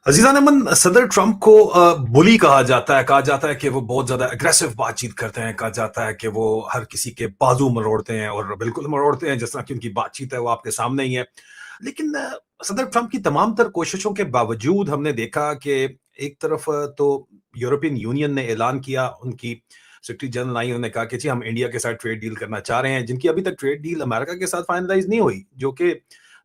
अजीज़ान अमन, सदर ट्रंप को बुली कहा जाता है कि वो बहुत ज़्यादा अग्रेसिव बातचीत करते हैं, कहा जाता है कि वो हर किसी के बाजू मरोड़ते हैं और बिल्कुल मरोड़ते हैं जिस तरह की उनकी बातचीत है वो आपके सामने ही है। लेकिन सदर ट्रंप की तमाम तर कोशिशों के बावजूद हमने देखा कि एक तरफ तो यूरोपियन यूनियन ने ऐलान किया, उनकी सेक्रेटरी जनरल आई, उन्होंने कहा कि जी हम इंडिया के साथ ट्रेड डील करना चाह रहे हैं, जिनकी अभी तक ट्रेड डील अमेरिका के साथ फाइनलाइज़ नहीं हुई, जो कि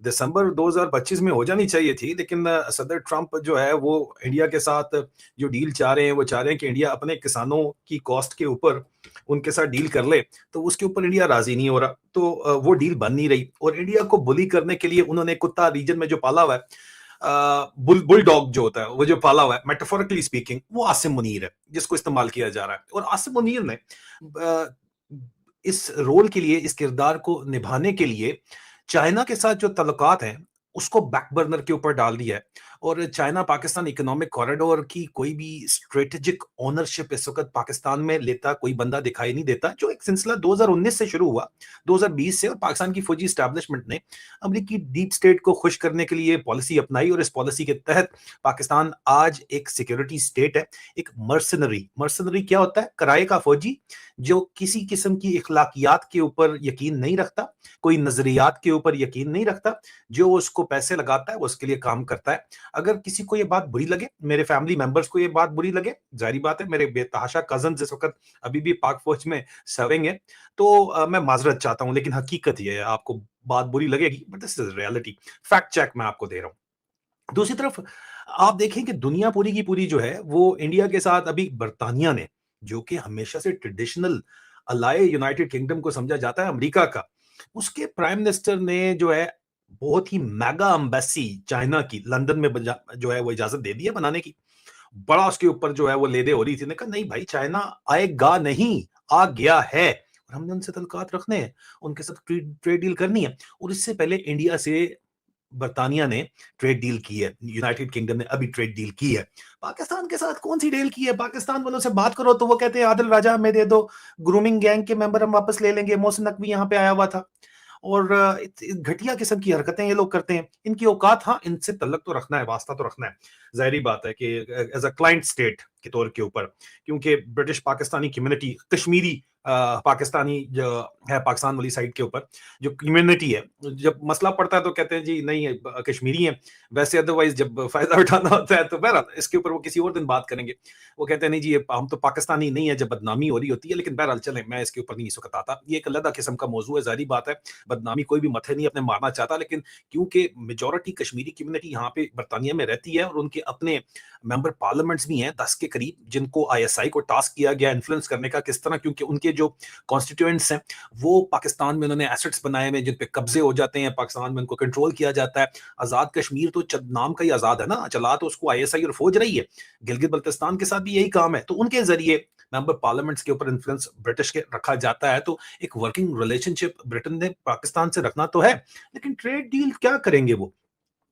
दिसंबर 2025 में हो जानी चाहिए थी। लेकिन सदर ट्रंप जो है वो इंडिया के साथ जो डील चाह रहे हैं वो चाह रहे हैं कि इंडिया अपने किसानों की कॉस्ट के ऊपर उनके साथ डील कर ले। तो उसके ऊपर इंडिया राजी नहीं हो रहा, तो वो डील बन नहीं रही और इंडिया को बुली करने के लिए उन्होंने कुत्ता रीजन में जो पाला हुआ है, बुलडॉग जो होता है वो जो पाला हुआ है, मेटाफोरिकली स्पीकिंग, वो आसिम मुनीर है जिसको इस्तेमाल किया जा रहा है। और आसिम मुनीर ने अ, इस रोल के लिए, इस किरदार को निभाने के लिए चाइना के साथ जो तल्लुकात हैं, उसको बैक बर्नर के ऊपर डाल दिया है। और चाइना पाकिस्तान इकोनॉमिक कॉरिडोर की कोई भी स्ट्रेटेजिक ओनरशिप इस वक़्त पाकिस्तान में लेता कोई बंदा दिखाई नहीं देता, जो एक सिलसिला 2019 से शुरू हुआ, 2020 से। और पाकिस्तान की फौजी एस्टैब्लिशमेंट ने अमेरिकी डीप स्टेट को खुश करने के लिए पॉलिसी अपनाई और इस पॉलिसी के तहत पाकिस्तान आज एक सिक्योरिटी स्टेट है, एक मर्सनरी। मर्सनरी क्या होता है? किराए का फौजी जो किसी किस्म की इखलाकियात के ऊपर यकीन नहीं रखता, कोई नजरियात के ऊपर यकीन नहीं रखता, जो उसको पैसे लगाता है वो उसके लिए काम करता है। अगर किसी को ये बात बुरी लगे, मेरे फैमिली मेंबर्स को ये बात बुरी लगे, जाहिर बात है मेरे बेतहाशा कजन जिस वक्त अभी भी पाक फौज में सर्विंग है, तो मैं माजरत चाहता हूं, लेकिन हकीकत ये है, आपको बात बुरी लगेगी but this is reality. Fact check मैं आपको दे रहा हूं। दूसरी तरफ आप देखें कि दुनिया पूरी की पूरी जो है वो इंडिया के साथ, अभी बर्तानिया ने, जो कि हमेशा से ट्रेडिशनल अलाय यूनाइटेड किंगडम को समझा जाता है अमेरिका का, उसके प्राइम मिनिस्टर ने जो है बहुत ही मेगा एम्बेसी चाइना की लंदन में जो है वो इजाजत दे दी है बनाने की। बड़ा उसके ऊपर जो है वो लेदे हो रही थी। ने कहा नहीं भाई, चाइना आएगा नहीं, आ गया है और हमने उनसे तल्लुकात रखने हैं, उनके साथ ट्रेड डील करनी है। और इससे पहले इंडिया से बर्तानिया ने ट्रेड डील की है, यूनाइटेड किंगडम ने अभी ट्रेड डील की है। पाकिस्तान के साथ कौन सी डील की है? पाकिस्तान वालों से बात करो तो वो कहते हैं आदिल राजा हमें दे दो, ग्रूमिंग गैंग के मेंबर हम वापस ले लेंगे। मोहसिन नकवी यहाँ पे आया हुआ था। और घटिया किस्म की हरकतें ये लोग करते हैं। इनकी औकात, हाँ, इनसे तल्लक तो रखना है, वास्ता तो रखना है, जाहिर बात है कि एज अ क्लाइंट स्टेट के तौर के ऊपर, क्योंकि ब्रिटिश पाकिस्तानी कम्युनिटी, कश्मीरी पाकिस्तानी जो है पाकिस्तान वाली साइड के ऊपर जो कम्युनिटी है, जब मसला पड़ता है तो कहते हैं जी नहीं कश्मीरी है। वैसे अदरवाइज जब फायदा उठाना होता है तो बहरहाल इसके ऊपर वो किसी और दिन बात करेंगे। वो कहते हैं नहीं जी ये हम तो पाकिस्तानी नहीं है जब बदनामी हो रही होती है। लेकिन बहरहाल चलें, मैं इसके ऊपर नहीं इस वक्त आता, ये एक अलग किस्म का मौजू है, जारी बात है। बदनामी कोई भी मथे नहीं अपने मारना चाहता, लेकिन क्योंकि मेजोरिटी कश्मीरी कम्युनिटी यहाँ पे बरतानिया में रहती है और उनके अपने मेंबर पार्लियामेंट्स भी हैं 10 के करीब, जिनको आईएसआई को टास्क किया गया इन्फ्लुएंस करने का किस तरह, क्योंकि उनके जो कॉन्स्टिट्यूएंट्स हैं वो पाकिस्तान में उन्होंने एसेट्स बनाए हुए जिन पे कब्जे हो जाते हैं, पाकिस्तान में उनको कंट्रोल किया जाता है। आजाद कश्मीर तो नाम का ही आजाद है ना, चला तो उसको आईएसआई और फौज रही है। गिलगित बल्तिस्तान के साथ भी यही काम है, तो उनके जरिए मेंबर पार्लियामेंट्स के ऊपर इन्फ्लुएंस ब्रिटिश के रखा जाता है। तो एक वर्किंग रिलेशनशिप ब्रिटेन ने पाकिस्तान से रखना तो है, लेकिन ट्रेड डील क्या करेंगे वो?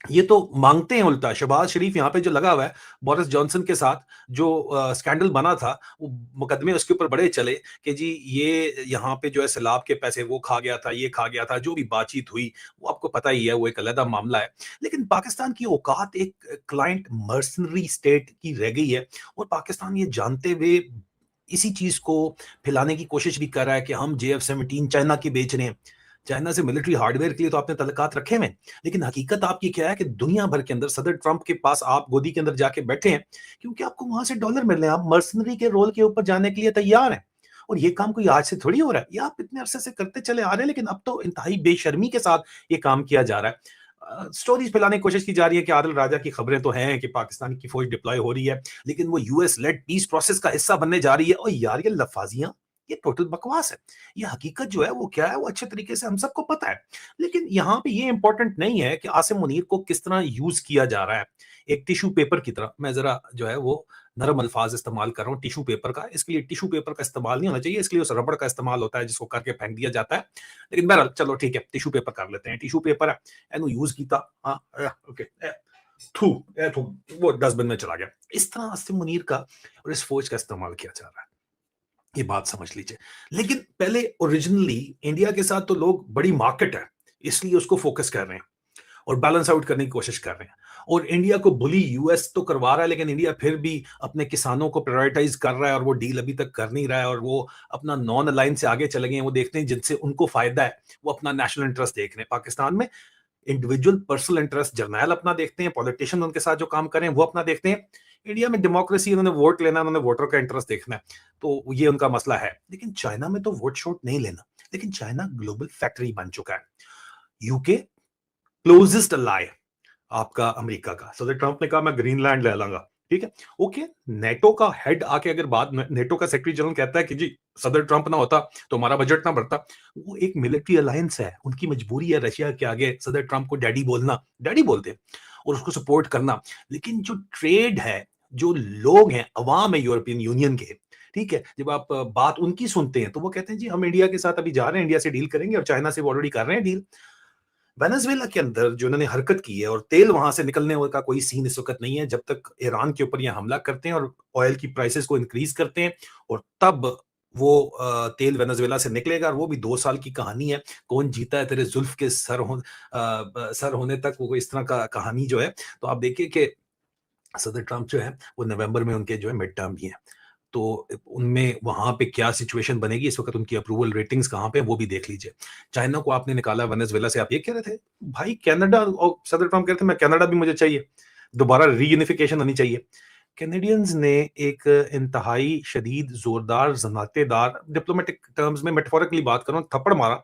ये तो मांगते हैं उल्टा। शहबाज शरीफ यहाँ पे जो लगा हुआ है बोरिस जॉनसन के साथ, जो स्कैंडल बना था, वो मुकदमे उसके ऊपर बड़े चले कि जी ये यहाँ पे जो है सैलाब के पैसे वो खा गया था, ये खा गया था, जो भी बातचीत हुई वो आपको पता ही है, वो एक अलग मामला है। लेकिन पाकिस्तान की औकात एक क्लाइंट मर्सनरी स्टेट की रह गई है। और पाकिस्तान ये जानते हुए इसी चीज को फैलाने की कोशिश भी कर रहा है कि हम JF-17 चाइना की बेच रहे हैं। चाइना से मिलिट्री हार्डवेयर के लिए तो आपने तल्लुकात रखे हुए, लेकिन हकीकत आपकी क्या है कि दुनिया भर के अंदर सदर ट्रंप के पास आप गोदी के अंदर जाके बैठे हैं क्योंकि आपको वहां से डॉलर मिल रहे हैं, आप मर्सनरी के रोल के ऊपर जाने के लिए तैयार हैं। और ये काम कोई आज से थोड़ी हो रहा है, ये आप इतने अरसे से करते चले आ रहे हैं, लेकिन अब तो इंतहाई बेशर्मी के साथ ये काम किया जा रहा है। स्टोरीज फैलाने की कोशिश की जा रही है कि आदिल राजा की खबरें तो हैं कि पाकिस्तान की फौज डिप्लॉय हो रही है, लेकिन वो यूएस लेड पीस प्रोसेस का हिस्सा बनने जा रही है। और यार ये लफाजियां, ये टोटल बकवास है। ये हकीकत जो है वो क्या है वो अच्छे तरीके से हम सबको पता है। लेकिन यहाँ पे ये इंपॉर्टेंट नहीं है कि आसिम मुनीर को किस तरह यूज किया जा रहा है। एक टिश्यू पेपर की तरह, मैं जरा जो है वो नरम अल्फाज इस्तेमाल कर रहा हूँ टिश्यू पेपर का, इसके लिए टिश्यू पेपर का इस्तेमाल नहीं होना चाहिए, इसके लिए उस रबड़ का इस्तेमाल होता है जिसको करके फेंक दिया जाता है। लेकिन बहरहाल चलो ठीक है, टिश्यू पेपर कर लेते हैं। टिश्यू पेपर है, एनु यूज किया, हाँ ओके, थू थू, वो डस्टबिन में चला गया। इस तरह आसिम मुनीर का और इस फौज का इस्तेमाल किया जा रहा है, ये बात समझ लीजिए। लेकिन पहले ओरिजिनली इंडिया के साथ तो लोग बड़ी मार्केट है इसलिए उसको फोकस कर रहे हैं और बैलेंस आउट करने की कोशिश कर रहे हैं। और इंडिया को बुली यूएस तो करवा रहा है, लेकिन इंडिया फिर भी अपने किसानों को प्रायोरिटाइज कर रहा है और वो डील अभी तक कर नहीं रहा है, और वो अपना नॉन अलाइन से आगे चले गए हैं। वो देखते हैं जिनसे उनको फायदा है, वो अपना नेशनल इंटरेस्ट देख रहे हैं। पाकिस्तान में इंडिविजुअल पर्सनल इंटरेस्ट जर्नैल अपना देखते हैं, पॉलिटिशियन उनके साथ जो काम करें वो अपना देखते हैं। इंडिया में डेमोक्रेसी, उन्होंने वोट लेना, उन्होंने वोटर का इंटरेस्ट देखना है, तो ये उनका मसला है। लेकिन चाइना में तो वोट शोट नहीं लेना, लेकिन चाइना ग्लोबल फैक्ट्री बन चुका है। यूके क्लोजेस्ट अलाय आपका अमेरिका का। सदर ट्रंप ने कहा मैं ग्रीनलैंड ले लाऊंगा, ठीक है, ओके। नेटो का हेड आके अगर बात, नेटो का सेक्रेटरी जनरल कहता है कि जी सदर ट्रंप ना होता तो हमारा बजट ना बढ़ता, वो एक मिलिट्री अलायंस है, उनकी मजबूरी है रशिया के आगे सदर ट्रंप को डैडी बोलना, डैडी बोलते हैं, और उसको सपोर्ट करना। लेकिन जो ट्रेड है, जो लोग हैं, अवाम है यूरोपियन यूनियन के, ठीक है, जब आप बात उनकी सुनते हैं तो वो कहते हैं जी हम इंडिया के साथ अभी जा रहे हैं, इंडिया से डील करेंगे, और चाइना से ऑलरेडी कर रहे हैं डील। वेनेजुएला के अंदर जो इन्होंने हरकत की है, और तेल वहां से निकलने का कोई सीन इस वक्त नहीं है जब तक ईरान के ऊपर ये हमला करते हैं और ऑयल की प्राइसेस को इंक्रीज करते हैं, और तब वो तेल वेनेजुएला से निकलेगा, और वो भी 2 साल की कहानी है। कौन जीता है तेरे जुल्फ के सर होने तक, वो इस तरह का कहानी जो है। तो आप देखिए कि सदर ट्रंप जो है वो नवंबर में उनके जो है मिड टर्म भी है, तो उनमें वहां पे क्या सिचुएशन बनेगी, इस वक्त उनकी अप्रूवल रेटिंग्स कहां पे, वो भी देख लीजिए। चाइना को आपने निकाला वेनेजुएला से, आप ये कह रहे थे भाई कनाडा, और सदर ट्रंप कह रहे थे मैं कनाडा भी मुझे चाहिए, दोबारा रीयूनिफिकेशन होनी चाहिए। कैनेडियंस ने एक इंतहाई शदीद जोरदार जनातेदार, डिप्लोमेटिक टर्म्स में मेटाफोरिकली बात करूं, थप्पड़ मारा।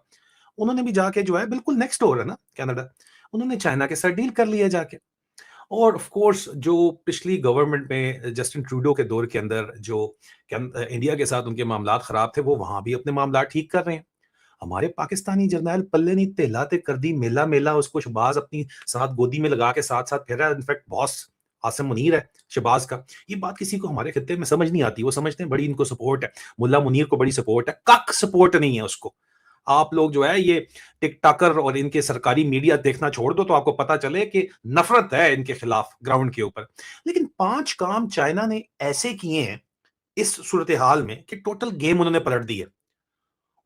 उन्होंने भी जाके जो है, बिल्कुल नेक्स्ट डोर है ना कनाडा, उन्होंने चाइना के साथ डील कर लिया जाके। और ऑफ कोर्स जो पिछली गवर्नमेंट में जस्टिन ट्रूडो के दौर के अंदर जो इंडिया के साथ उनके मामला खराब थे, वो वहां भी अपने मामला ठीक कर रहे हैं। हमारे पाकिस्तानी जर्नैल पल्ले नहीं तेलाते कर दी, मेला मेला उसको शहबाज अपनी साथ गोदी में लगा के साथ साथ फिर रहा है। इनफैक्ट बॉस आसिम मुनीर है शहबाज का। ये बात किसी को हमारे खित्ते में समझ नहीं आती, वो समझते हैं बड़ी इनको सपोर्ट है, मुल्ला मुनीर को बड़ी सपोर्ट है, कक सपोर्ट नहीं है उसको। आप लोग जो है ये टिकटॉकर और इनके सरकारी मीडिया देखना छोड़ दो, तो आपको पता चले कि नफरत है इनके खिलाफ ग्राउंड के ऊपर। लेकिन 5 काम चाइना ने ऐसे किए हैं इस सूरत हाल में कि टोटल गेम उन्होंने पलट दी है।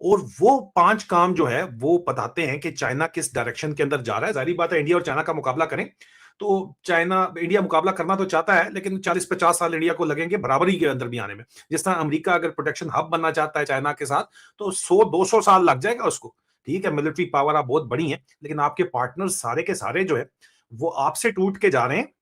और वो 5 काम जो है वो बताते हैं कि चाइना किस डायरेक्शन के अंदर जा रहा है। जाहिर बात है इंडिया और चाइना का मुकाबला करें तो चाइना, इंडिया मुकाबला करना तो चाहता है, लेकिन 40-50 साल इंडिया को लगेंगे बराबरी के अंदर भी आने में। जिस तरह अमेरिका अगर प्रोटेक्शन हब बनना चाहता है चाइना के साथ, तो 100-200 साल लग जाएगा उसको। ठीक है, मिलिट्री पावर आप बहुत बड़ी है, लेकिन आपके पार्टनर सारे के सारे जो है वो आपसे टूट के जा रहे हैं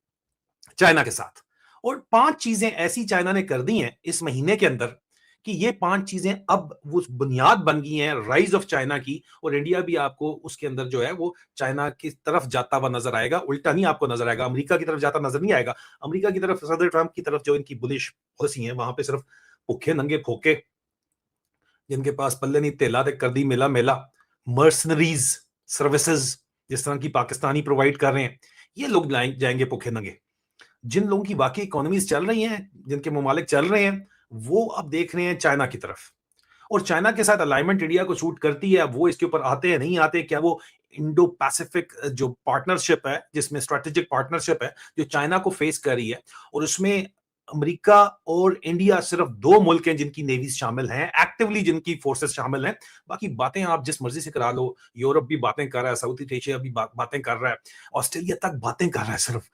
चाइना के साथ। और 5 चीजें ऐसी चाइना ने कर दी हैं इस महीने के अंदर कि ये 5 चीजें अब वो बुनियाद बन गई हैं राइज ऑफ चाइना की। और इंडिया भी आपको उसके अंदर जो है वो चाइना की तरफ जाता हुआ नजर आएगा, उल्टा नहीं आपको नजर आएगा, अमेरिका की तरफ जाता नजर नहीं आएगा। अमेरिका की तरफ, सदर ट्रंप की तरफ जो इनकी बुलिश पॉलिसी है, वहां पे सिर्फ भुखे नंगे खोके जिनके पास पल्ले नहीं तेला दे कर दी मेला मेला, मर्सनरीज सर्विसेज जिस तरह की पाकिस्तानी प्रोवाइड कर रहे हैं, ये लोग जाएंगे भुखे नंगे। जिन लोगों की वाकई इकोनॉमीज चल रही हैं, जिनके ममालिक चल रहे हैं, वो अब देख रहे हैं चाइना की तरफ। और चाइना के साथ अलाइनमेंट इंडिया को सूट करती है। अब वो इसके ऊपर आते हैं नहीं आते, क्या वो इंडो पैसिफिक जो पार्टनरशिप है, जिसमें स्ट्रेटेजिक पार्टनरशिप है जो चाइना को फेस कर रही है, और उसमें अमेरिका और इंडिया सिर्फ 2 मुल्क हैं जिनकी नेवीज शामिल हैं, एक्टिवली जिनकी फोर्सेस शामिल हैं। बाकी बातें आप जिस मर्जी से करा लो, यूरोप भी बातें कर रहा है, साउथ ईस्ट एशिया भी बातें कर रहा है, ऑस्ट्रेलिया तक बातें कर रहा है, सिर्फ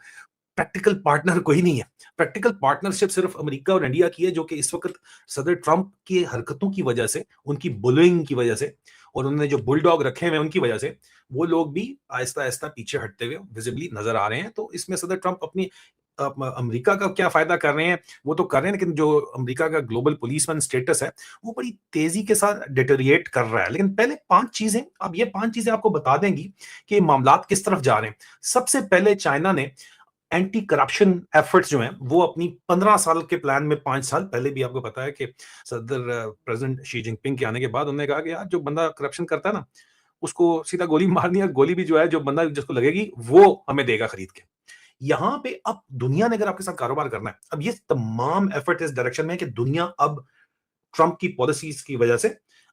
प्रैक्टिकल पार्टनर कोई नहीं है। प्रैक्टिकल पार्टनरशिप सिर्फ अमेरिका और इंडिया की है, जो कि इस वक्त सदर ट्रंप की हरकतों की वजह से, उनकी बुलिंग की वजह से, और उन्होंने जो बुलडॉग रखे हुए उनकी वजह से, वो लोग भी आहिस्ता आहिस्ता पीछे हटते हुए विजिबली नजर आ रहे हैं। तो इसमें सदर ट्रंप अपनी अमेरिका का क्या फायदा कर रहे हैं वो तो कर रहे हैं, लेकिन जो अमेरिका का ग्लोबल पुलिसमैन स्टेटस है वो बड़ी तेजी के साथ डिटोरिएट कर रहा है। लेकिन पहले 5 चीजें, अब ये 5 चीजें आपको बता देंगी कि मामला किस तरफ जा रहे हैं। सबसे पहले चाइना ने एंटी करप्शन एफर्ट्स जो हैं वो अपनी 15 साल के प्लान में, 5 साल पहले भी आपको पता है कि सदर प्रेसिडेंट शी जिनपिंग के आने के बाद उन्होंने कहा कि यार जो बंदा करप्शन करता है ना, उसको सीधा गोली मारनी है, गोली भी जो है जो बंदा जिसको लगेगी वो हमें देगा खरीद के। यहां पे अब दुनिया ने अगर आपके साथ कारोबार करना है, अब ये तमाम एफर्ट इस डायरेक्शन में है कि दुनिया अब ट्रंप की पॉलिसीज की वजह से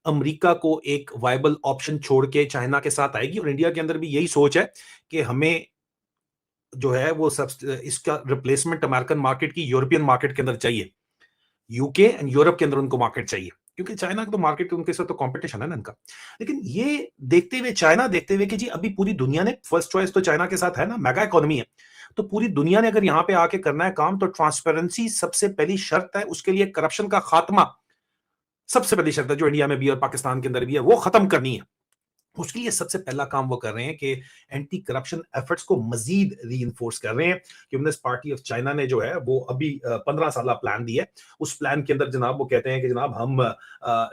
अमेरिका को एक वायबल ऑप्शन छोड़ के चाइना के साथ आएगी। और इंडिया के अंदर भी यही सोच है कि हमें जो है वो सब इसका रिप्लेसमेंट अमेरिकन मार्केट की यूरोपियन मार्केट के अंदर चाहिए, यूके एंड यूरोप के अंदर उनको मार्केट चाहिए। क्योंकि चाइना का तो मार्केट उनके साथ तो कंपटीशन है ना इनका। लेकिन ये देखते हुए, चाइना देखते हुए कि जी अभी पूरी दुनिया ने फर्स्ट चॉइस तो चाइना के साथ है ना, मेगा इकोनॉमी है। तो पूरी दुनिया ने अगर यहाँ पे आके करना है काम, तो ट्रांसपेरेंसी सबसे पहली शर्त है, उसके लिए करप्शन का खात्मा सबसे पहली शर्त है, जो इंडिया में भी और पाकिस्तान के अंदर भी है, वो खत्म करनी है। उसके लिए सबसे पहला काम वो कर रहे हैं कि एंटी करप्शन एफर्ट्स को मजीद रीइंफोर्स कर रहे हैं। कम्युनिस्ट पार्टी ऑफ चाइना ने जो है वो अभी 15 साल प्लान दिया है। उस प्लान के अंदर जनाब वो कहते हैं कि जनाब हम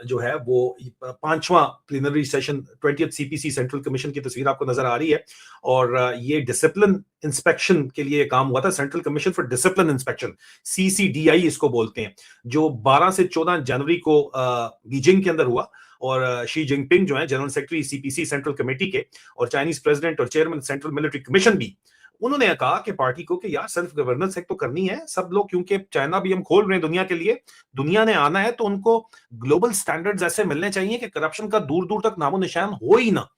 जो है वो पांचवा plenary session 20th CPC central commission की तस्वीर आपको नजर आ रही है। और ये डिसिप्लिन इंस्पेक्शन के लिए काम हुआ था, central commission for discipline inspection, CCDI इसको बोलते हैं, जो 12 से 14 जनवरी को बीजिंग के अंदर हुआ। और शी जिनपिंग जो है general secretary CPC central committee के, और चाइनीज प्रेसिडेंट और चेयरमैन सेंट्रल मिलिट्री कमीशन भी, उन्होंने कहा कि पार्टी को कि यार सेल्फ गवर्नेंस एक तो करनी है सब लोग, क्योंकि चाइना भी हम खोल रहे हैं दुनिया के लिए, दुनिया ने आना है तो उनको ग्लोबल स्टैंडर्ड्स ऐसे मिलने चाहिए कि करप्शन का दूर दूर तक नामो निशान हो ही ना,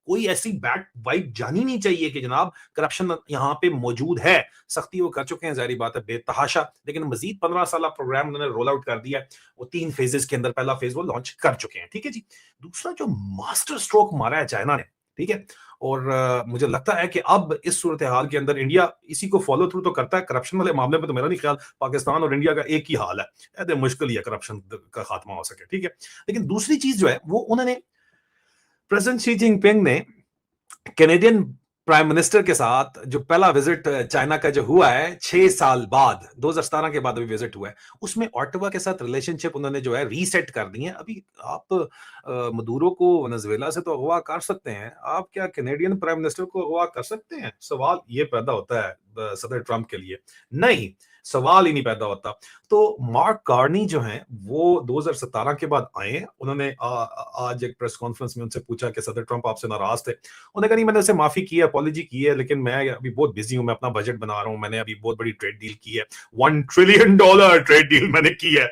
कोई ऐसी बैड वाइब जानी नहीं चाहिए कि जनाब करप्शन यहाँ पे मौजूद है। सख्ती वो कर चुके हैं, जारी बात है बेतहाशा, लेकिन मजीद 15 साल प्रोग्राम उन्होंने रोल आउट कर दिया है। वो 3 फेजेस के अंदर पहला फेज वो लॉन्च कर चुके हैं, ठीक है जी। दूसरा जो मास्टर स्ट्रोक मारा है चाइना ने, ठीक है, और मुझे लगता है कि अब इस सूरत हाल के अंदर इंडिया इसी को फॉलो थ्रू तो करता है। करप्शन वाले मामले में तो मेरा नहीं ख्याल पाकिस्तान और इंडिया का एक ही हाल है, ऐसे मुश्किल ही है करप्शन का खात्मा हो सके, ठीक है। लेकिन दूसरी चीज जो है वो उन्होंने, प्रेसिडेंट शी जिनपिंग ने कैनेडियन प्राइम मिनिस्टर के साथ जो पहला विजिट चाइना का जो हुआ है 6 साल बाद, 2017 के बाद अभी विजिट हुआ है, उसमें ऑटवा के साथ रिलेशनशिप उन्होंने जो है रीसेट कर दी है। अभी आप मदुरो को वेनेजुएला से तो अगवा कर सकते हैं, आप क्या कैनेडियन प्राइम मिनिस्टर को अगवा कर सकते हैं? सवाल ये पैदा होता है सदर ट्रंप के लिए, नहीं, सवाल ही नहीं पैदा होता। तो मार्क कार्नी जो हैं वो 2017 के बाद आए, उन्होंने आज एक प्रेस कॉन्फ्रेंस में उनसे पूछा कि सदर ट्रंप आपसे नाराज थे, उन्होंने कहा नहीं मैंने उसे माफी की है, अपॉलॉजी की है, लेकिन मैं अभी बहुत बिजी हूं, मैं अपना बजट बना रहा हूं, मैंने अभी बहुत बड़ी ट्रेड डील की है, $1 ट्रिलियन ट्रेड डील मैंने की है।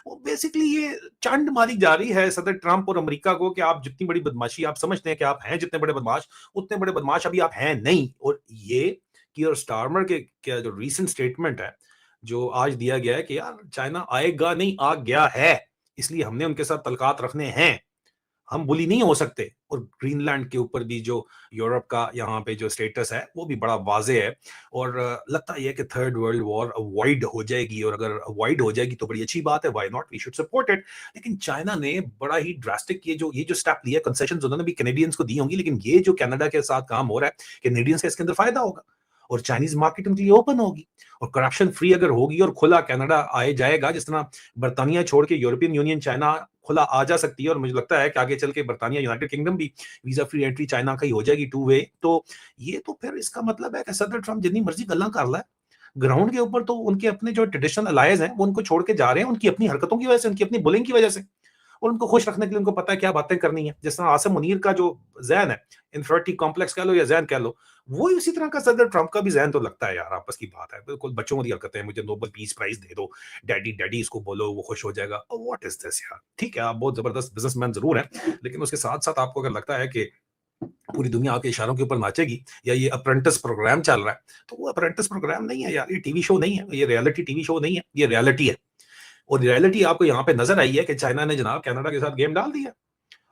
वो बेसिकली ये चंड मारी जा रही है सदर ट्रंप और अमेरिका को कि आप जितनी बड़ी बदमाशी आप समझते हैं कि आप हैं जितने बड़े बदमाश, उतने बड़े बदमाश अभी आप हैं नहीं। और ये कियर स्टारमर के क्या जो रीसेंट स्टेटमेंट है जो आज दिया गया है कि यार चाइना आएगा नहीं, आ गया है, इसलिए हमने उनके साथ तलकात रखने हैं, हम बुली नहीं हो सकते। और ग्रीनलैंड के ऊपर भी जो यूरोप का यहाँ पे जो स्टेटस है वो भी बड़ा वाजे है। और लगता यह है कि थर्ड वर्ल्ड वॉर अवॉइड हो जाएगी, और अगर अवॉइड हो जाएगी तो बड़ी अच्छी बात है, why not, we should support it. लेकिन चाइना ने बड़ा ही ड्रास्टिक ये जो स्टेप लिया, कंसेशंस उन्होंने भी कैनेडियंस को दी होंगी, लेकिन ये जो कनाडा के साथ काम हो रहा है, कैनेडियंस का इसके अंदर फायदा होगा और चाइनीज मार्केट उनके लिए ओपन होगी, और करप्शन फ्री अगर होगी और खुला कनाडा आए जाएगा, जिस तरह बर्तानिया छोड़ के यूरोपियन यूनियन चाइना खुला आ जा सकती है, और मुझे लगता है कि आगे चल के बर्तानिया यूनाइटेड किंगडम भी वीजा फ्री एंट्री चाइना का ही हो जाएगी 2 वे। तो ये तो फिर इसका मतलब है कि सदर ट्रंप जितनी मर्जी गल्ला कर रहा है, ग्राउंड के ऊपर तो उनके अपने जो ट्रेडिशनल अलायंस हैं वो उनको छोड़ के जा रहे हैं, उनकी अपनी हरकतों की वजह से, उनकी अपनी बुलिंग की वजह से, और उनको खुश रखने के लिए उनको पता है क्या बातें करनी है। जिस तरह आसिम मुनीर का जो जहन है, इन्फिनिटी कॉम्प्लेक्स कह लो या जहन कह लो, वो उसी तरह का सदर ट्रंप का भी जहन तो लगता है यार, आपस की बात है, बिल्कुल बच्चों वाली हरकतें हैं, मुझे नोबेल पीस प्राइज दे दो, डैडी डैडी इसको बोलो, वो खुश हो जाएगा। व्हाट इज दिस यार? ठीक है, आप बहुत जबरदस्त बिजनेसमैन जरूर हैं, लेकिन उसके साथ साथ आपको अगर लगता है कि पूरी दुनिया आपके इशारों के ऊपर नाचेगी, या ये अप्रेंटिस प्रोग्राम चल रहा है, तो वो अप्रेंटिस प्रोग्राम नहीं है यार, ये टीवी शो नहीं है, ये रियलिटी टीवी शो नहीं है, ये रियलिटी है। और रियलिटी आपको यहाँ पे नजर आई है कि चाइना ने जनाब कनाडा के साथ गेम डाल दिया,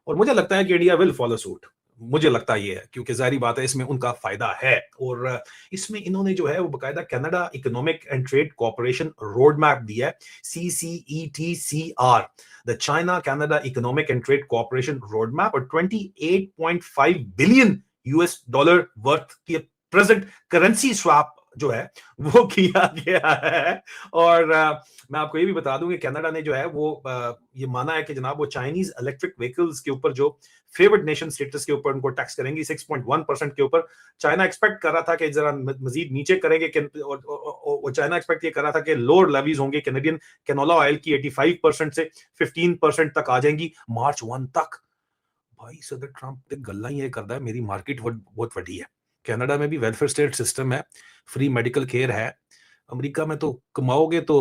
और मुझे लगता है कि इंडिया विल फॉलो सूट। मुझे लगता ये है, क्योंकि जाहिर बात है इसमें उनका फायदा है, और इसमें इन्होंने जो है वो बकायदा Canada economic and trade cooperation road map दिया है, CCETCR, the China Canada economic and trade cooperation road map, और 28.5 बिलियन US डॉलर वर्थ की प्रेजेंट करेंसी स्वैप जो है वो किया गया है। और मैं आपको ये भी बता दूं कि कनाडा ने जो है वो ये माना है कि जनाब वो चाइनीज इलेक्ट्रिक व्हीकल्स के ऊपर जो फेवर्ड नेशन स्टेटस के ऊपर उनको टैक्स करेंगी 6.1% के ऊपर। चाइना एक्सपेक्ट कर रहा था कि जरा मजीद नीचे करेंगे, और चाइना एक्सपेक्ट ये कर रहा था कि लोअर लेवीज होंगे, कैनेडियन कैनोला ऑयल की 85% से 15% तक आ जाएंगी मार्च 1 तक। भाई सदर ट्रंप गल्ला ये करता है, मेरी मार्केट बहुत बड़ी है, कनाडा में भी वेलफेयर स्टेट सिस्टम है, फ्री मेडिकल केयर है, अमेरिका में तो कमाओगे तो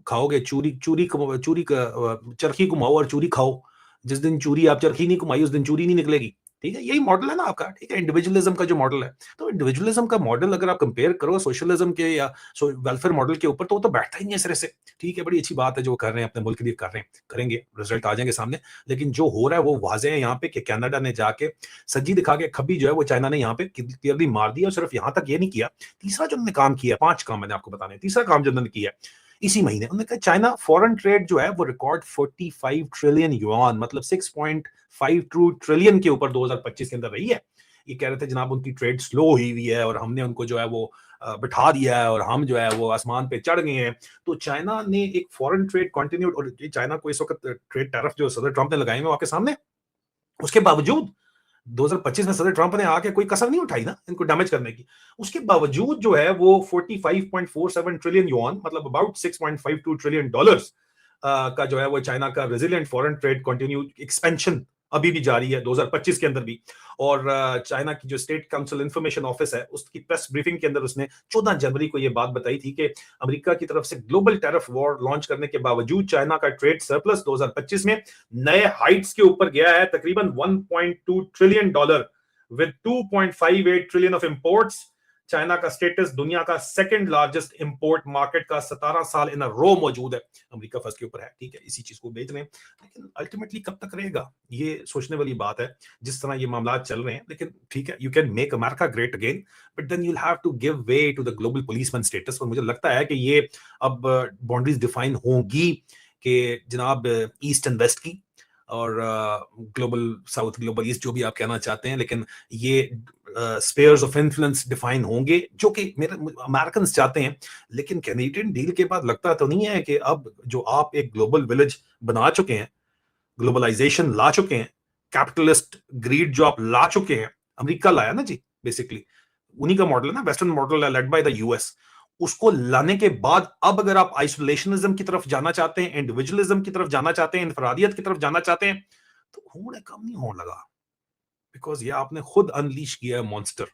खाओगे, चूरी चूरी चूरी चरखी कमाओ और चूरी खाओ, जिस दिन चूरी आप चरखी नहीं कमाई उस दिन चूरी नहीं निकलेगी। ठीक है, यही मॉडल है ना आपका, ठीक है, इंडिविजुअलिज्म का जो मॉडल है। तो इंडिविजुअलिज्म का मॉडल अगर आप कंपेयर करो सोशलिज्म के या वेलफेयर मॉडल के ऊपर, तो वो तो बैठता ही नहीं है सिरे से। ठीक है, बड़ी अच्छी बात है जो कर रहे हैं, अपने मुल्क के लिए कर रहे हैं, करेंगे, रिजल्ट आ जाएंगे सामने। लेकिन जो हो रहा है वो वाजे है यहाँ पे कि कनाडा ने जाके सज्जी दिखा के खब्बी जो है वो चाइना ने यहाँ पे क्लियरली मार दी। और सिर्फ यहाँ तक ये नहीं किया, तीसरा जो उन्होंने काम किया, 5 काम मैंने आपको बताने, तीसरा काम जो उन्होंने किया इसी महीने, उन्होंने कहा चाइना फॉरेन ट्रेड जो है वो रिकॉर्ड 45 ट्रिलियन युआन, मतलब 6.52 ट्रिलियन के ऊपर 2025 के अंदर रही है। ये कह रहे थे जनाब उनकी ट्रेड स्लो हुई है और हमने उनको जो है वो बिठा दिया है और हम जो है वो आसमान पे चढ़ गए हैं। तो चाइना ने एक फॉरेन ट्रेड कंटिन्यूड, और चाइना को इस वक्त ट्रेड टैरिफ जो सदर ट्रंप ने लगाए हुए आपके सामने, उसके बावजूद 2025 में सदर ट्रंप ने आके कोई कसर नहीं उठाई ना इनको डैमेज करने की। उसके बावजूद जो है वो 45.47 ट्रिलियन युआन, मतलब अबाउट 6.52 ट्रिलियन डॉलर्स का जो है वो चाइना का resilient foreign trade continue expansion अभी भी जारी है 2025 के अंदर भी। और चाइना की जो स्टेट काउंसिल इंफॉर्मेशन ऑफिस है उसकी प्रेस ब्रीफिंग के अंदर उसने 14 जनवरी को यह बात बताई थी कि अमेरिका की तरफ से ग्लोबल टैरिफ वॉर लॉन्च करने के बावजूद चाइना का ट्रेड सरप्लस 2025 में नए हाइट्स के ऊपर गया है, तकरीबन 1.2 trillion dollar with 2.58 trillion of imports. China का स्टेटस दुनिया का सेकंड लार्जेस्ट इंपोर्ट मार्केट का 17 साल इन अ रो मौजूद है। अमेरिका फर्स्ट के ऊपर है, ठीक है, इसी चीज को बेच रहे हैं। लेकिन अल्टीमेटली कब तक रहेगा, ये सोचने वाली बात है जिस तरह ये मामला चल रहे हैं। लेकिन ठीक है, you can make America great again, but then you have to give way to the global policeman status. और मुझे लगता है कि ये अब बाउंड्रीज डिफाइन होंगी कि जनाब ईस्ट एंड वेस्ट की, और ग्लोबल साउथ, ग्लोबल ईस्ट, जो भी आप कहना चाहते हैं, लेकिन ये स्पेयर्स ऑफ इन्फ्लुएंस डिफाइन होंगे जो कि मेरे अमेरिकन चाहते हैं। लेकिन कैनेडियन डील के बाद लगता तो नहीं है कि अब जो आप एक ग्लोबल विलेज बना चुके हैं, ग्लोबलाइजेशन ला चुके हैं, कैपिटलिस्ट ग्रीड जो आप ला चुके हैं, अमेरिका लाया ना जी, बेसिकली उन्हीं का मॉडल है ना, वेस्टर्न मॉडल है लेड बाय द यूएस। उसको लाने के बाद अब अगर आप आइसोलेशनिज्म की तरफ जाना चाहते हैं, इंडिविजुअलिज्म की तरफ जाना चाहते हैं, इंफरादियत की तरफ जाना चाहते हैं, तो होने कम नहीं होने लगा। बिकॉज ये आपने खुद अनलीश किया है मॉन्स्टर,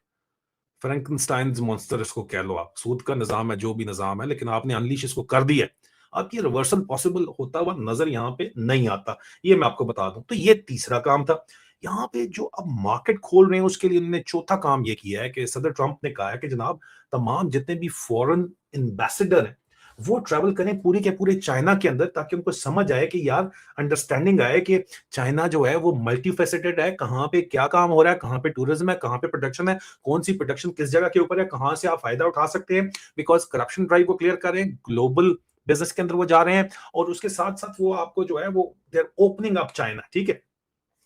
फ्रैंकनस्टाइन्स मॉन्स्टर इसको कह लो आप, सूद का निजाम है जो भी निजाम है, लेकिन आपने अनलीश इसको कर दिया है। अब ये रिवर्सल पॉसिबल होता हुआ नजर यहां पे नहीं आता, ये मैं आपको बता दूं। तो ये तीसरा काम था। यहाँ पे जो अब मार्केट खोल रहे हैं उसके लिए उन्होंने चौथा काम ये किया है कि सदर ट्रंप ने कहा है कि जनाब तमाम जितने भी फॉरेन एम्बेसडर हैं वो ट्रैवल करें पूरे के पूरे चाइना के अंदर, ताकि उनको समझ आए कि यार, अंडरस्टैंडिंग आए कि चाइना जो है वो मल्टी फेसेटेड है, कहाँ पे क्या काम हो रहा है, कहाँ पे टूरिज्म है, कहाँ पे प्रोडक्शन है, कौन सी प्रोडक्शन किस जगह के ऊपर है, कहाँ से आप फायदा उठा सकते हैं। बिकॉज करप्शन ड्राइव को क्लियर करें, ग्लोबल बिजनेस के अंदर वो जा रहे हैं, और उसके साथ साथ वो आपको जो है वो they are opening up China, ठीक है।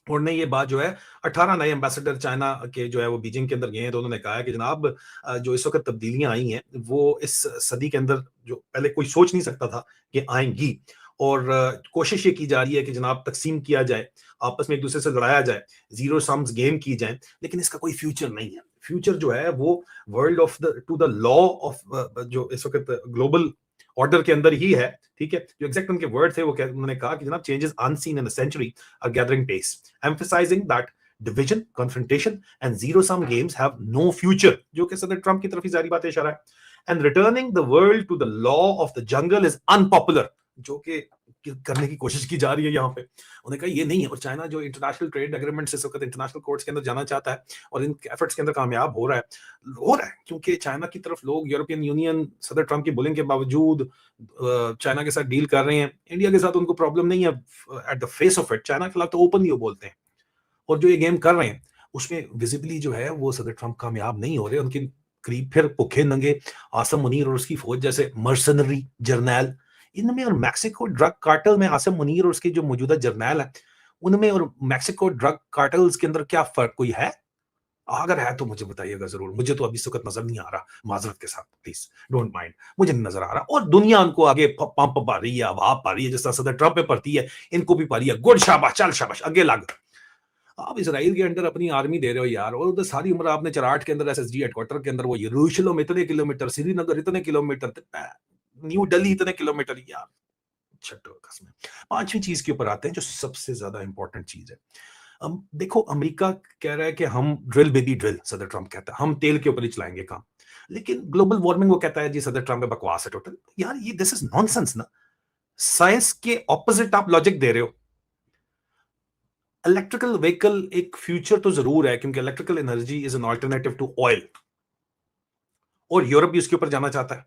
उन्होंने ये बात जो है 18 नए एम्बेसडर चाइना के जो है वो बीजिंग के अंदर गए हैं, तो उन्होंने कहा है कि जनाब जो इस वक्त तब्दीलियां आई हैं वो इस सदी के अंदर जो पहले कोई सोच नहीं सकता था कि आएंगी। और कोशिश ये की जा रही है कि जनाब तकसीम किया जाए, आपस में एक दूसरे से लड़ाया जाए, जीरो सम्स गेम की जाए, लेकिन इसका कोई फ्यूचर नहीं है। फ्यूचर जो है वो world of the two the law of जो इस वक्त ग्लोबल ऑर्डर के अंदर ही है, ठीक है। जो एग्जैक्ट उनके वर्ड थे वो उन्होंने कहा कि जनाब changes unseen in the century are gathering pace, emphasising that division, confrontation and zero sum games have no future, जो कि सदर ट्रंप की तरफ ही जारी बात इशारा है। And returning the world to the law of the jungle is unpopular, जो कि करने की कोशिश की जा रही है यहाँ पे। उन्होंने कहा ये नहीं है। और चाइना जो इंटरनेशनल ट्रेड एग्रीमेंट से इंटरनेशनल कोर्ट्स के अंदर जाना चाहता है और इन एफर्ट्स के अंदर कामयाब हो रहा है, क्योंकि चाइना की तरफ लोग, यूरोपियन यूनियन सदर ट्रंप की बुलिंग के बावजूद चाइना के साथ डील कर रहे हैं। इंडिया के साथ उनको प्रॉब्लम नहीं है at the face of it, China के खिलाफ तो ओपनली वो बोलते हैं। और जो ये गेम कर रहे हैं उसमें विजिबली जो है वो सदर ट्रंप कामयाब नहीं हो रहे। उनके करीब फिर भुखे नंगे आसम मुनीर और उसकी फौज जैसे मर्सनरी जर्नैल, इनमें और मैक्सिको ड्रग कार्टेल में आसम मुनीर और उसके जो मौजूदा जर्नैल है उनमें और मैक्सिको ड्रग कार्टेल्स के अंदर क्या फर्क कोई है? अगर है तो मुझे बताइएगा जरूर। मुझे तो अभी इस वक्त नजर नहीं आ रहा, माजरत के साथ, प्लीज डोंट माइंड, मुझे नहीं नजर आ रहा। और दुनिया उनको आगे पंप पा रही है, हवा पा रही है, जिस तरह सदर ट्रंप पे पड़ती है इनको भी पा रही है। गुड, शाबाश, चल शाबाश, आगे लग। आप इसराइल के अंदर अपनी आर्मी दे रहे हो यार, और उधर सारी उम्र आपने चराट के अंदर एसएसडी हेडक्वार्टर के अंदर वो यरूशलेम इतने किलोमीटर, श्रीनगर इतने किलोमीटर, न्यू दिल्ली इतने किलोमीटर यार, छठो कसम। पांचवी चीज के ऊपर आते हैं जो सबसे ज्यादा इंपॉर्टेंट चीज है। देखो, अमेरिका कह रहा है कि हम ड्रिल बेबी ड्रिल, सदर ट्रंप कहता है हम तेल के ऊपर ही चलाएंगे काम। लेकिन ग्लोबल वार्मिंग वो कहता है जी सदर ट्रंप है बकवास है टोटल। यार ये दिस इज नॉनसेंस ना। साइंस के ऑपोजिट आप लॉजिक दे रहे हो। इलेक्ट्रिकल व्हीकल एक फ्यूचर तो ज़रूर है क्योंकि electrical energy is an alternative to oil और यूरोप भी उसके ऊपर जाना चाहता है,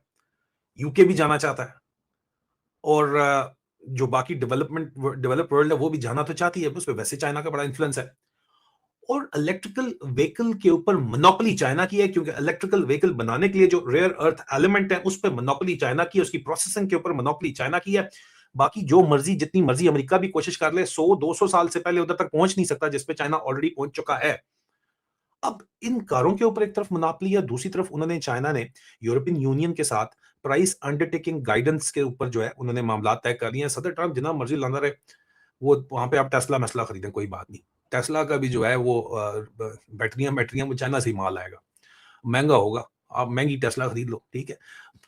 यूके भी जाना चाहता है और जो बाकी डेवलप्ड वर्ल्ड है वो भी जाना तो चाहती है, उसपे वैसे चाइना का बड़ा इन्फ्लुएंस है। और इलेक्ट्रिकल व्हीकल के ऊपर मोनोपोली चाइना की है क्योंकि इलेक्ट्रिकल व्हीकल बनाने के लिए जो रेयर अर्थ एलिमेंट है उस पे मोनोपोली चाइना की है, उसकी प्रोसेसिंग के ऊपर मोनोपोली चाइना की है। बाकी जो मर्जी जितनी मर्जी अमेरिका भी कोशिश कर ले 100-200 साल से पहले उधर तक पहुंच नहीं सकता जिस पे चाइना ऑलरेडी पहुंच चुका है। अब इन कारों के ऊपर एक तरफ मोनोपोली है, दूसरी तरफ उन्होंने चाइना ने यूरोपियन यूनियन के साथ प्राइस अंडरटेकिंग गाइडेंस के ऊपर जो है उन्होंने मामला तय कर लिए हैं। सदर ट्रंप जितना मर्जी लाना रहे वो वहां पे आप टेस्ला mesला खरीदें कोई बात नहीं। टेस्ला का भी जो है वो बैटरियां बैटरियां वो चाइना से ही माल आएगा, महंगा होगा, आप महंगी टेस्ला खरीद लो, ठीक है।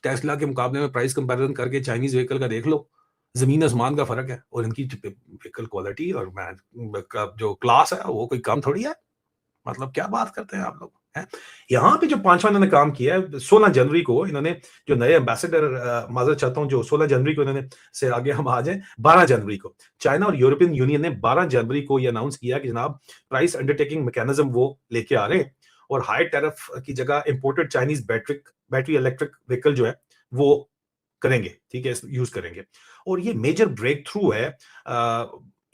टेस्ला के मुकाबले में प्राइस कंपैरिजन करके चाइनीज व्हीकल का देख लो, जमीन आसमान का फर्क है और इनकी व्हीकल क्वालिटी और जो क्लास है वो कोई कम थोड़ी है। मतलब क्या बात करते हैं आप लोग हैं। यहाँ पे जो पांचवा इन्होंने काम किया है 16 जनवरी को इन्होंने जो नए एम्बेसडर माजरत चाहता हूँ जो 16 जनवरी को इन्होंने से आगे हम आ जाए 12 जनवरी को चाइना और यूरोपियन यूनियन ने 12 जनवरी को ये अनाउंस किया कि जनाब प्राइस अंडरटेकिंग मैकेनिज्म वो लेके आ रहे हैं और हाई टैरिफ की जगह imported Chinese battery electric vehicle जो है वो करेंगे, ठीक है, यूज करेंगे। और ये मेजर ब्रेक थ्रू है।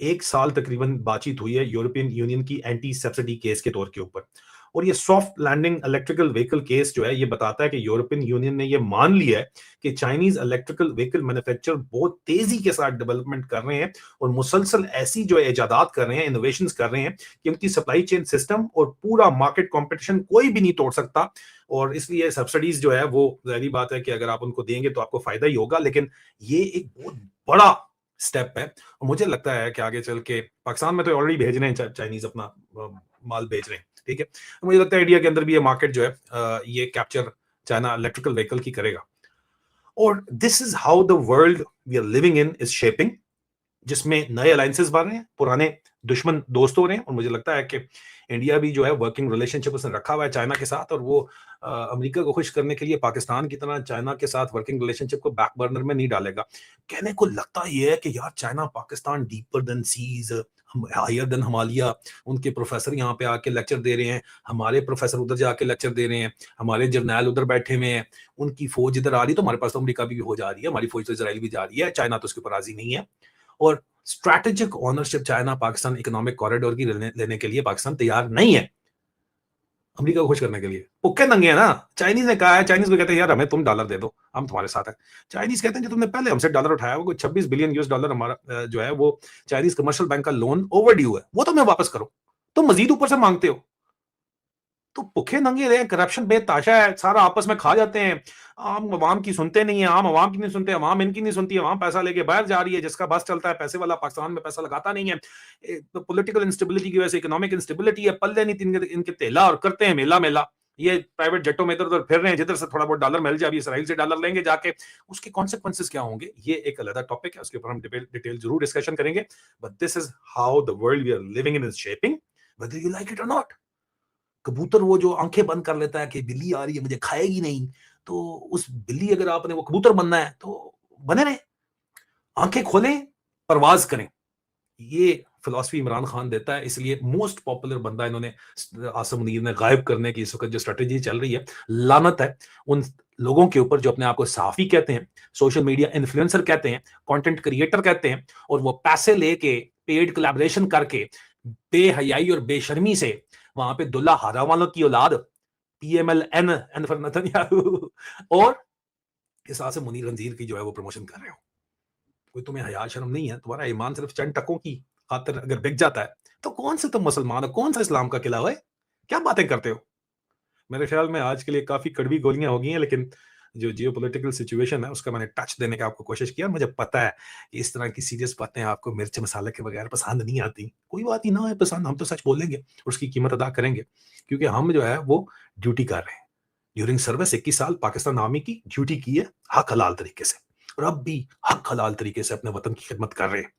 एक साल तकरीबन बातचीत हुई है यूरोपियन यूनियन की एंटी सब्सिडी केस के तौर के ऊपर और ये soft landing electrical vehicle case जो है ये बताता है कि यूरोपियन यूनियन ने ये मान लिया है कि चाइनीज इलेक्ट्रिकल व्हीकल मैन्युफैक्चरर बहुत तेजी के साथ डेवलपमेंट कर रहे हैं और मुसलसल ऐसी जो इजादात कर रहे हैं, इनोवेशन कर रहे हैं कि उनकी सप्लाई चेन सिस्टम और पूरा मार्केट कॉम्पिटिशन कोई भी नहीं तोड़ सकता। और इसलिए सब्सिडीज जो है वो जाहिर बात है कि अगर आप उनको देंगे तो आपको फायदा ही होगा, लेकिन ये एक बहुत बड़ा स्टेप है और मुझे लगता है कि आगे चल के पाकिस्तान में तो ऑलरेडी भेज रहे हैं चाइनीज अपना माल भेज रहे हैं, ठीक है। तो मुझे लगता है इंडिया के अंदर भी ये मार्केट जो है ये कैप्चर चाइना इलेक्ट्रिकल व्हीकल की करेगा। और this is how the world we are living in is shaping, जिसमें नए अलायंसेस बन रहे हैं, पुराने दुश्मन दोस्त हो रहे हैं और मुझे लगता है कि इंडिया भी जो है वर्किंग रिलेशनशिप उसने रखा हुआ है चाइना के साथ और वो अमेरिका को खुश करने के लिए पाकिस्तान की तरह चाइना के साथ वर्किंग रिलेशनशिप को बैक बर्नर में नहीं डालेगा। कहने को लगता ये है कि यार China Pakistan deeper than seas, higher than Himalaya, उनके प्रोफेसर यहाँ पे आके लेक्चर दे रहे हैं, हमारे प्रोफेसर उधर जाके लेक्चर दे रहे हैं, हमारे जर्नैल उधर बैठे हुए हैं, उनकी फौज इधर आ रही तो हमारे पास तो अमेरिका भी हो जा रही है, हमारी फौज तो इसराइल भी जा रही है, चाइना तो उसके ऊपर राजी नहीं है। और strategic ownership China Pakistan economic corridor की लेने के लिए पाकिस्तान तैयार नहीं है अमेरिका को खुश करने के लिए। भुक्के नंगे है ना। चाइनीज ने कहा है, चाइनीज को कहते हैं यार हमें तुम डॉलर दे दो, हम तुम्हारे साथ हैं। चाइनीज कहते हैं जो तुमने पहले हमसे डॉलर उठाया वो 26 बिलियन यूएस डॉलर हमारा जो है वो चाइनीज कमर्शियल बैंक का लोन ओवर ड्यू है, वो तुम्हें वापस करो, तुम मजीद ऊपर से मांगते हो। तो भूखे नंगे रहे, करप्शन बेताशा है, सारा आपस में खा जाते हैं। आम अवाम की सुनते नहीं है, आम अवाम की नहीं सुनते, अवाम इनकी नहीं सुनती, अवाम पैसा लेके बाहर जा रही है, जिसका बस चलता है पैसे वाला पाकिस्तान में पैसा लगाता नहीं है। पॉलिटिकल इंस्टेबिलिटी की वजह से इकोनॉमिक इंस्टेबिलिटी है, पल्ले नहीं इनके तेला और करते हैं मेला मेला। ये प्राइवेट जेटों में इधर उधर फिर रहे हैं, जिधर से थोड़ा बहुत डॉलर मिल जाए, इसराइल से डॉलर लेंगे जाके, उसके कॉन्सिक्वेंसेस क्या होंगे ये एक अलग टॉपिक है, उसके ऊपर हम डिटेल जरूर डिस्कशन करेंगे। But this is how the world we are living in is shaping, whether you like it और नॉट। कबूतर वो जो आंखें बंद कर लेता है कि बिल्ली आ रही है मुझे खाएगी नहीं, तो उस बिल्ली अगर आपने वो कबूतर बनना है तो बने रहे, आंखें खोलें, परवाज करें। ये फिलॉसफी इमरान खान देता है, इसलिए मोस्ट पॉपुलर बंदा इन्होंने आसिम मुनीर ने गायब करने की इस वक्त जो स्ट्रेटेजी चल रही है, लानत है उन लोगों के ऊपर जो अपने आप को सहाफी कहते हैं, सोशल मीडिया इन्फ्लुएंसर कहते हैं, कंटेंट क्रिएटर कहते हैं और वो पैसे लेके पेड कोलैबोरेशन करके बेहयाई और बेशर्मी से वहां पे दुल्ला हारा वालों की औलाद पीएमएलएन एन फॉर नेतन्याहू और इस से मुनीर रंजीर की जो है वो प्रमोशन कर रहे हो। कोई तुम्हें हया शर्म नहीं है, तुम्हारा ईमान सिर्फ चंद टकों की खातिर अगर बिक जाता है तो कौन से तुम मुसलमान हो, कौन सा इस्लाम का किला है, क्या बातें करते हो। मेरे ख्याल में आज के लिए काफी कड़वी गोलियां हो गई हैं, लेकिन जो जियोपॉलिटिकल सिचुएशन है उसका मैंने टच देने का आपको कोशिश किया। मुझे पता है कि इस तरह की सीरियस बातें आपको मिर्च मसाले के बगैर पसंद नहीं आती, कोई बात ही ना है पसंद, हम तो सच बोलेंगे और उसकी कीमत अदा करेंगे क्योंकि हम जो है वो ड्यूटी कर रहे हैं। ड्यूरिंग सर्विस 21 साल पाकिस्तान आर्मी की ड्यूटी की है हक हलाल तरीके से और अब भी हक हलाल तरीके से अपने वतन की खिदमत कर रहे हैं।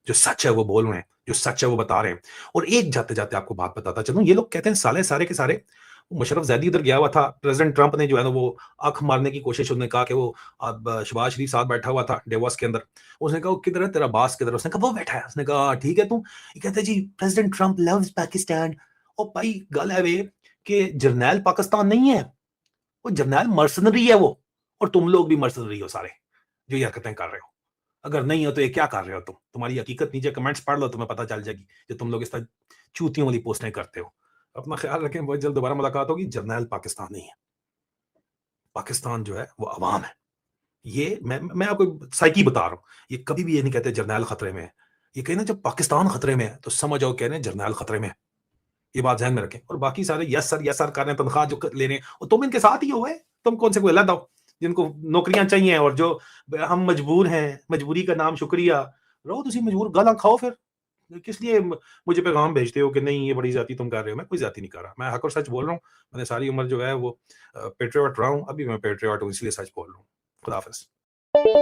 जो सच है वो बोल रहे हैं, जो सच है वो बता रहे हैं। और एक जाते-जाते आपको बात बताता चलूँ, ये लोग कहते हैं साले सारे के सारे मुशर्रफ ज़ैदी उधर गया हुआ था, प्रेज़िडेंट ट्रंप ने जो है ना वो आँख मारने की कोशिश, उन्होंने कहा कि वो अब शहबाज शरीफ साथ बैठा हुआ था डेवोस के अंदर। उसने कहा, "वो किधर है तेरा बॉस किधर है?" उसने कहा, "वो बैठा है।" उसने कहा, "ठीक है तू?" ये कहता है, "जी, प्रेज़िडेंट ट्रंप लव्स पाकिस्तान।" ओ भाई गल है वे कि जरनैल पाकिस्तान नहीं है, वो जरनैल मर्सनरी है वो, और तुम लोग भी मर्सनरी हो सारे, जो ये हरकतें कर रहे हो। अगर नहीं हो तो ये क्या कर रहे हो तुम? तुम्हारी हकीकत नीचे कमेंट्स पढ़ लो, तुम्हें पता चल जाएगी, जो तुम लोग इस तरह चूतियों वाली पोस्टें करते हो। अपना ख्याल रखें, बहुत जल्द दोबारा मुलाकात होगी। जरनैल पाकिस्तान नहीं है, पाकिस्तान जो है वो अवाम है। ये मैं आपको साइकी बता रहा हूँ, ये कभी भी ये नहीं कहते जरनैल खतरे में है। ये कहें ना जब पाकिस्तान खतरे में है, तो समझ जाओ कह रहे हैं जरनैल खतरे में है। ये बात ज़हन में रखें। और बाकी सारे यस सर कर रहे हैं, तनख्वाह जो ले रहे हैं, और तुम इनके साथ ही हो गए। तुम कौन से कोई अलग हो, जिनको नौकरियाँ चाहिए, और जो हम मजबूर हैं, मजबूरी का नाम शुक्रिया, रहो तुसी मजबूर, गालां खाओ फिर। किस लिए मुझे पैगाम भेजते हो कि नहीं ये बड़ी ज़्यादती तुम कर रहे हो? मैं कोई ज़्यादती नहीं कर रहा। मैं हक और सच बोल रहा हूँ। मैंने सारी उम्र जो है वो पेट्रियट रहा हूँ। अभी मैं पेट्रियट हूँ, इसलिए सच बोल रहा हूँ। खुदा हाफ़िज़।